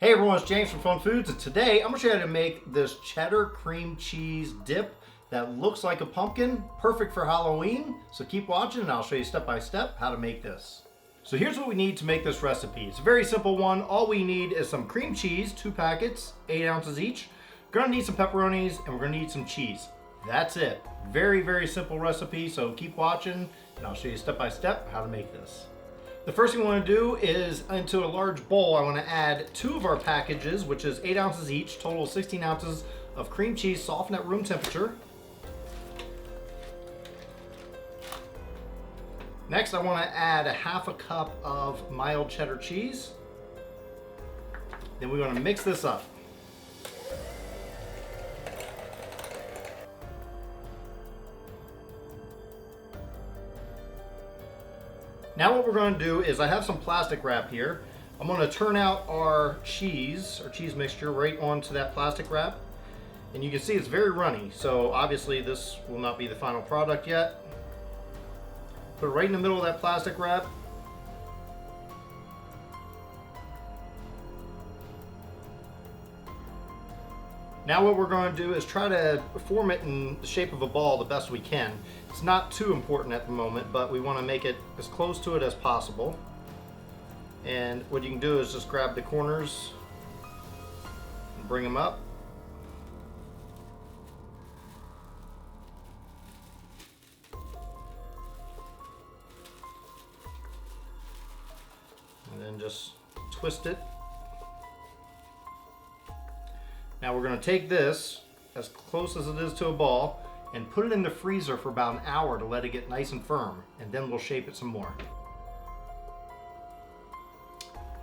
Hey everyone, it's James from FunFoods, and today I'm going to show you how to make this cheddar cream cheese dip that looks like a pumpkin, perfect for Halloween. So keep watching and I'll show you step by step how to make this. So here's what we need to make this recipe. It's a very simple one. All we need is some cream cheese, 2 packets, 8 ounces each. We're going to need some pepperonis and we're going to need some cheese. That's it. Very, very simple recipe, so keep watching and I'll show you step by step how to make this. The first thing we want to do is, into a large bowl, I want to add 2 of our packages, which is 8 ounces each, total 16 ounces of cream cheese softened at room temperature. Next, I want to add a half a cup of mild cheddar cheese. Then we're going to mix this up. Now what we're going to do is, I have some plastic wrap here. I'm going to turn out our cheese mixture right onto that plastic wrap. And you can see it's very runny, so obviously this will not be the final product yet. Put it right in the middle of that plastic wrap. Now what we're going to do is try to form it in the shape of a ball the best we can. It's not too important at the moment, but we want to make it as close to it as possible. And what you can do is just grab the corners and bring them up. And then just twist it. Now we're going to take this as close as it is to a ball and put it in the freezer for about an hour to let it get nice and firm, and then we'll shape it some more.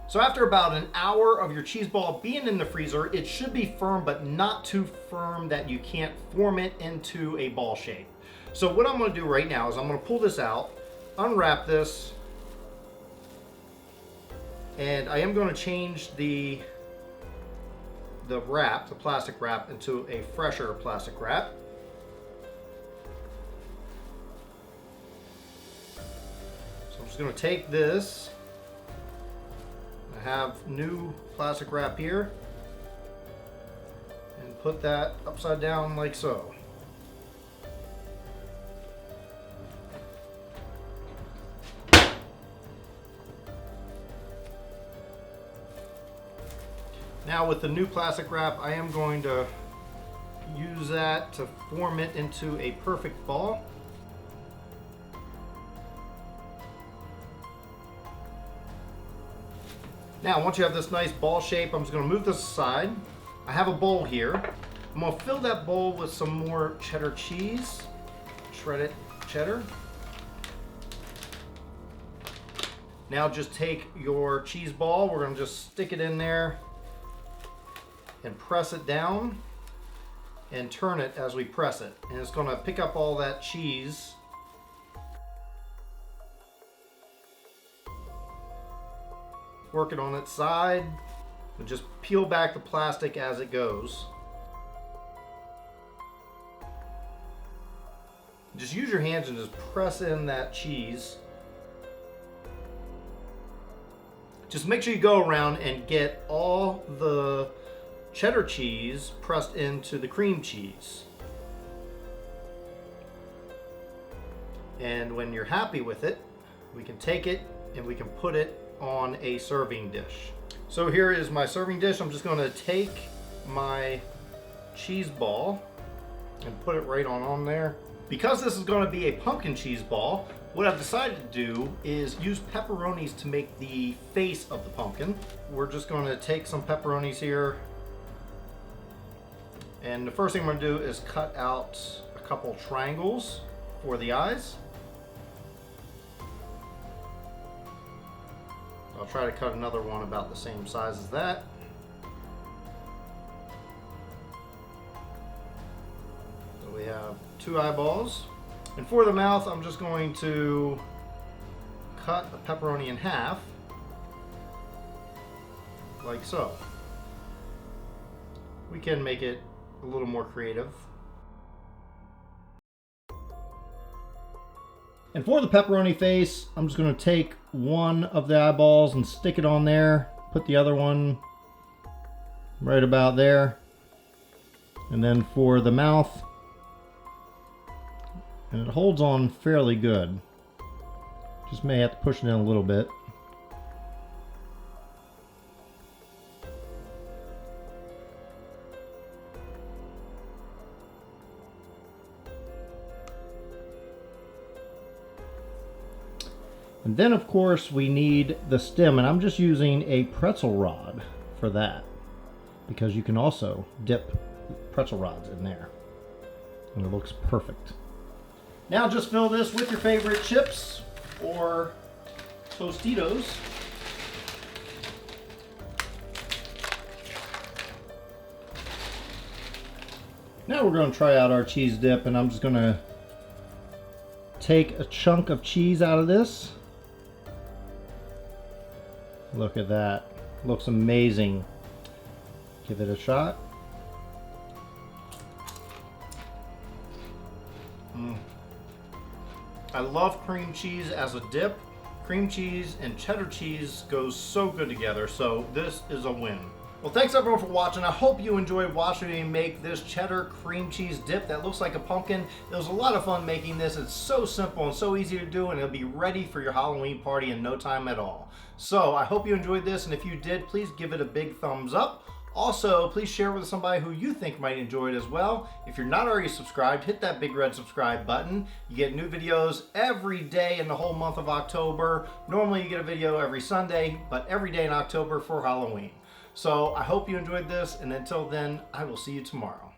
So after about an hour of your cheese ball being in the freezer, it should be firm, but not too firm that you can't form it into a ball shape. So what I'm going to do right now is I'm going to pull this out, unwrap this, and I am going to change the wrap, the plastic wrap, into a fresher plastic wrap. So I'm just going to take this. I have new plastic wrap here and put that upside down like so. Now with the new plastic wrap, I am going to use that to form it into a perfect ball. Now once you have this nice ball shape, I'm just going to move this aside. I have a bowl here. I'm going to fill that bowl with some more cheddar cheese, shredded cheddar. Now just take your cheese ball, we're going to just stick it in there and press it down and turn it as we press it. And it's going to pick up all that cheese. Work it on its side and just peel back the plastic as it goes. Just use your hands and just press in that cheese. Just make sure you go around and get all the cheddar cheese pressed into the cream cheese. And when you're happy with it, we can take it and we can put it on a serving dish. So here is my serving dish. I'm just going to take my cheese ball and put it right on there. Because this is going to be a pumpkin cheese ball, what I've decided to do is use pepperonis to make the face of the pumpkin. We're just going to take some pepperonis here. And the first thing I'm going to do is cut out a couple triangles for the eyes. I'll try to cut another one about the same size as that. So we have 2 eyeballs. And for the mouth, I'm just going to cut a pepperoni in half, like so. We can make it a little more creative. And for the pepperoni face, I'm just going to take one of the eyeballs and stick it on there, put the other one right about there. And then for the mouth, and it holds on fairly good. Just may have to push it in a little bit. And then of course we need the stem, and I'm just using a pretzel rod for that, because you can also dip pretzel rods in there and it looks perfect. Now just fill this with your favorite chips or Tostitos. Now we're going to try out our cheese dip, and I'm just going to take a chunk of cheese out of this. Look at that. Looks amazing. Give it a shot. I love cream cheese as a dip. Cream cheese and cheddar cheese goes so good together, so this is a win. Well, thanks everyone for watching. I hope you enjoyed watching me make this cheddar cream cheese dip that looks like a pumpkin. It was a lot of fun making this. It's so simple and so easy to do, and it'll be ready for your Halloween party in no time at all. So I hope you enjoyed this, and if you did, please give it a big thumbs up. Also, please share with somebody who you think might enjoy it as well. If you're not already subscribed, hit that big red subscribe button. You get new videos every day in the whole month of October. Normally you get a video every Sunday, but every day in October for Halloween. So I hope you enjoyed this, and until then, I will see you tomorrow.